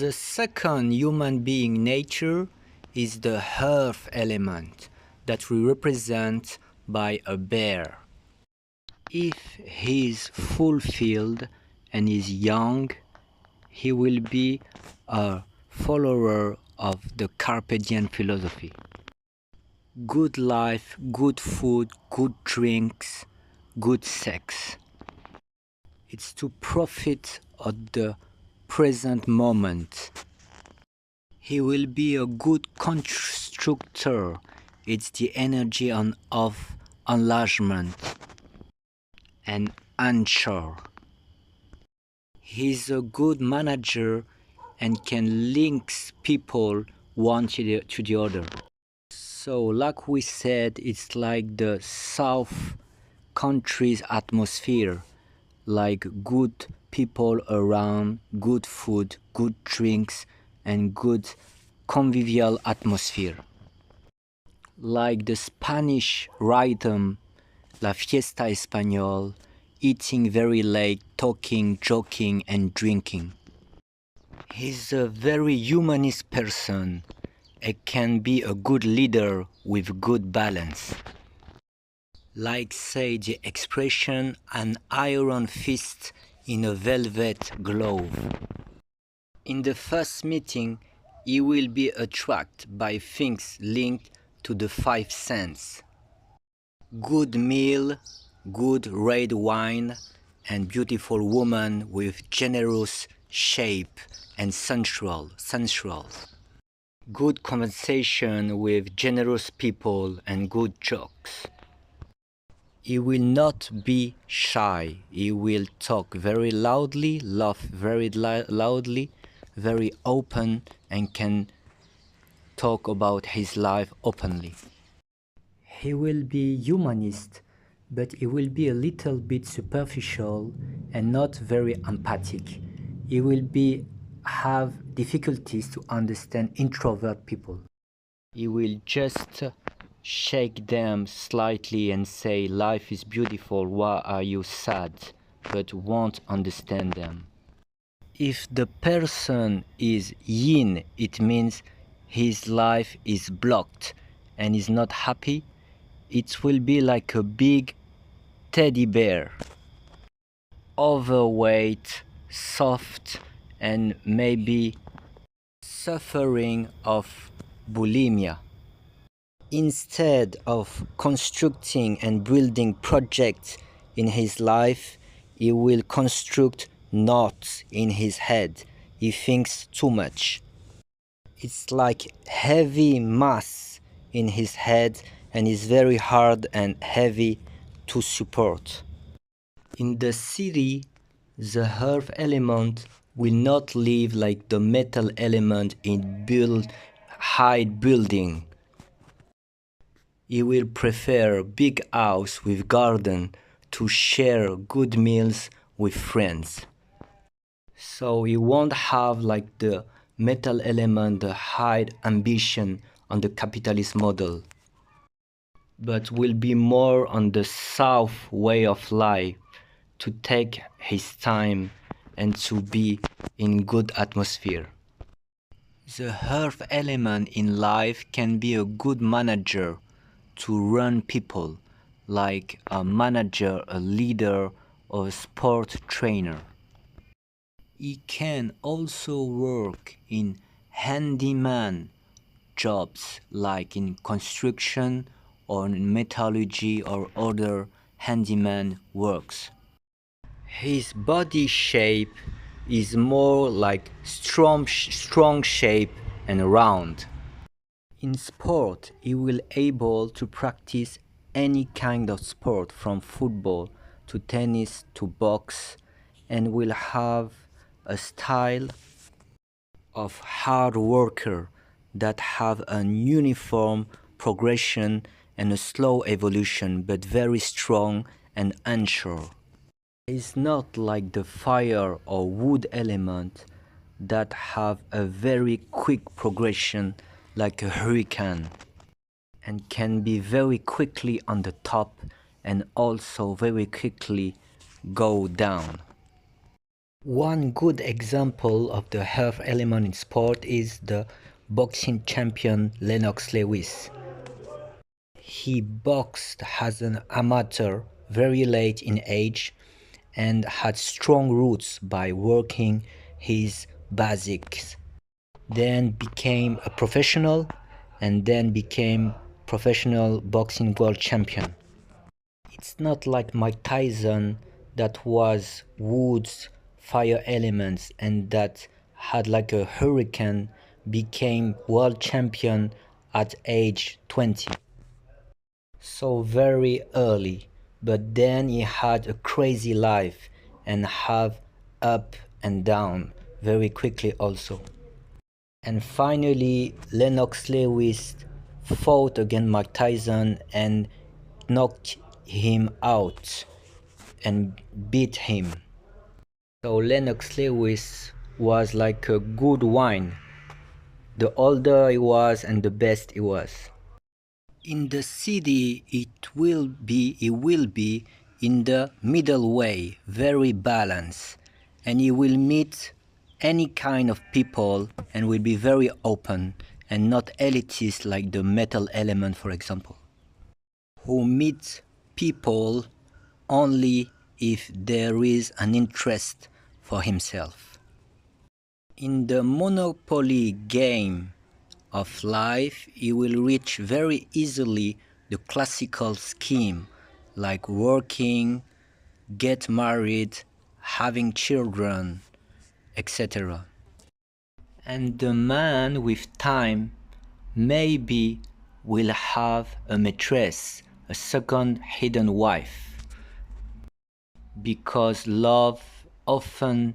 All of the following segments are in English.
The second human being nature is the earth element that we represent by a bear. If he is fulfilled and is young, he will be a follower of the Carpediem philosophy. Good life, good food, good drinks, good sex. It's to profit of the present moment. He will be a good constructor. It's the energy of enlargement and unsure. He's a good manager and can link people one to the other. So like we said, it's like the South country's atmosphere, like good people around, good food, good drinks, and good convivial atmosphere. Like the Spanish rhythm, La Fiesta Español, eating very late, talking, joking, and drinking. He's a very humanist person and can be a good leader with good balance. Like say the expression, an iron fist in a velvet glove. In the first meeting, he will be attracted by things linked to the five senses. Good meal, good red wine, and beautiful woman with generous shape and sensual. Good conversation with generous people and good jokes. He will not be shy. He will talk very loudly, laugh very loudly, very open, and can talk about his life openly. He will be humanist, but he will be a little bit superficial and not very empathic. He will have difficulties to understand introvert people. He will just shake them slightly and say, life is beautiful, why are you sad? But won't understand them. If the person is yin, it means his life is blocked and is not happy. It will be like a big teddy bear, overweight, soft, and maybe suffering of bulimia. Instead of constructing and building projects in his life, he will construct knots in his head. He thinks too much. It's like heavy mass in his head and is very hard and heavy to support. In the city, the earth element will not live like the metal element in high building. He will prefer a big house with garden to share good meals with friends. So he won't have like the metal element, the high ambition on the capitalist model, but will be more on the South way of life, to take his time and to be in good atmosphere. The earth element in life can be a good manager to run people, like a manager, a leader, or a sport trainer. He can also work in handyman jobs, like in construction or in metallurgy or other handyman works. His body shape is more like strong shape and round. In sport, he will able to practice any kind of sport, from football to tennis to box, and will have a style of hard worker that have an uniform progression and a slow evolution, but very strong and unsure. It's not like the fire or wood element that have a very quick progression like a hurricane, and can be very quickly on the top and also very quickly go down. One good example of the health element in sport is the boxing champion Lennox Lewis. He boxed as an amateur very late in age and had strong roots by working his basics. Then became a professional and then became professional boxing world champion. It's not like Mike Tyson that was Woods' fire elements and that had like a hurricane became world champion at age 20. So very early, but then he had a crazy life and have up and down very quickly also. And finally, Lennox Lewis fought against Mike Tyson and knocked him out and beat him. So Lennox Lewis was like a good wine. The older he was and the best he was. In the city, it will be in the middle way, very balanced, and he will meet any kind of people and will be very open and not elitist like the metal element, for example, who meet people only if there is an interest for himself. In the Monopoly game of life, he will reach very easily the classical scheme like working, get married, having children, etc. And the man with time maybe will have a maîtresse, a second hidden wife, because love often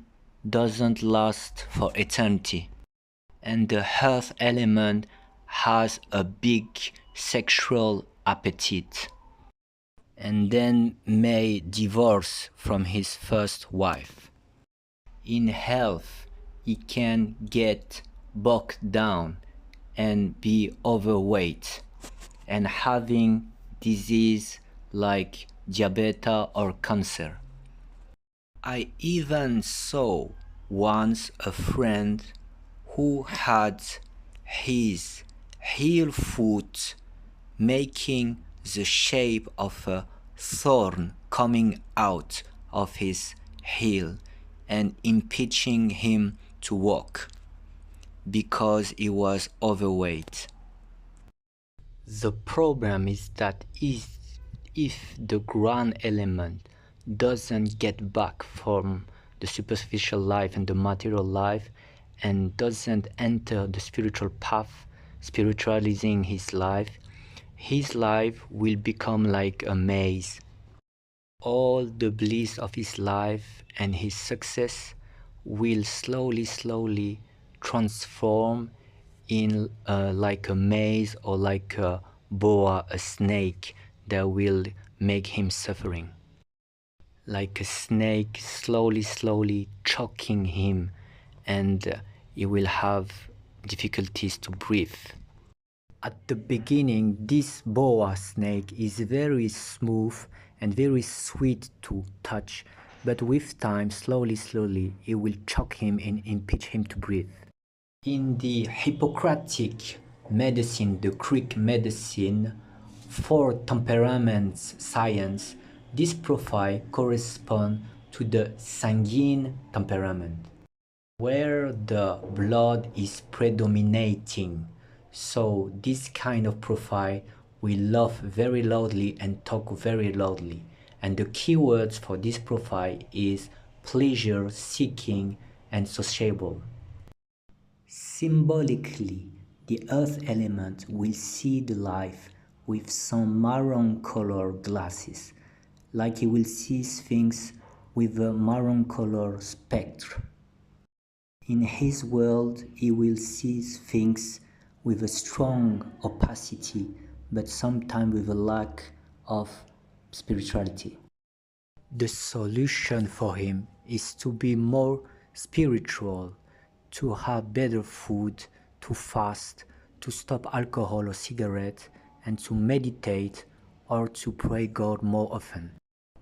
doesn't last for eternity. And the earth element has a big sexual appetite and then may divorce from his first wife. In health, he can get bogged down and be overweight and having disease like diabetes or cancer. I even saw once a friend who had his heel foot making the shape of a thorn coming out of his heel and impeding him to walk because he was overweight. The problem is that if the ground element doesn't get back from the superficial life and the material life and doesn't enter the spiritual path, spiritualizing his life will become like a maze. All the bliss of his life and his success will slowly transform in like a maze or like a boa, a snake that will make him suffering. Like a snake slowly choking him and he will have difficulties to breathe. At the beginning, this boa snake is very smooth and very sweet to touch, but with time, slowly, it will choke him and impede him to breathe. In the Hippocratic medicine, the Greek medicine, for temperaments science, this profile corresponds to the sanguine temperament, where the blood is predominating. So this kind of profile will laugh very loudly and talk very loudly. And the keywords for this profile is pleasure seeking and sociable. Symbolically, the earth element will see the life with some maroon color glasses, like he will see things with a maroon color spectrum. In his world, he will see things with a strong opacity, but sometimes with a lack of spirituality. The solution for him is to be more spiritual, to have better food, to fast, to stop alcohol or cigarette, and to meditate or to pray God more often,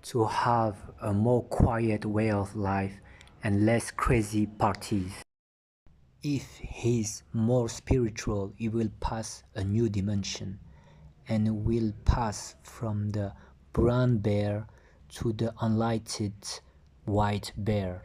to have a more quiet way of life and less crazy parties. If he's more spiritual, he will pass a new dimension and will pass from the brown bear to the unlighted white bear.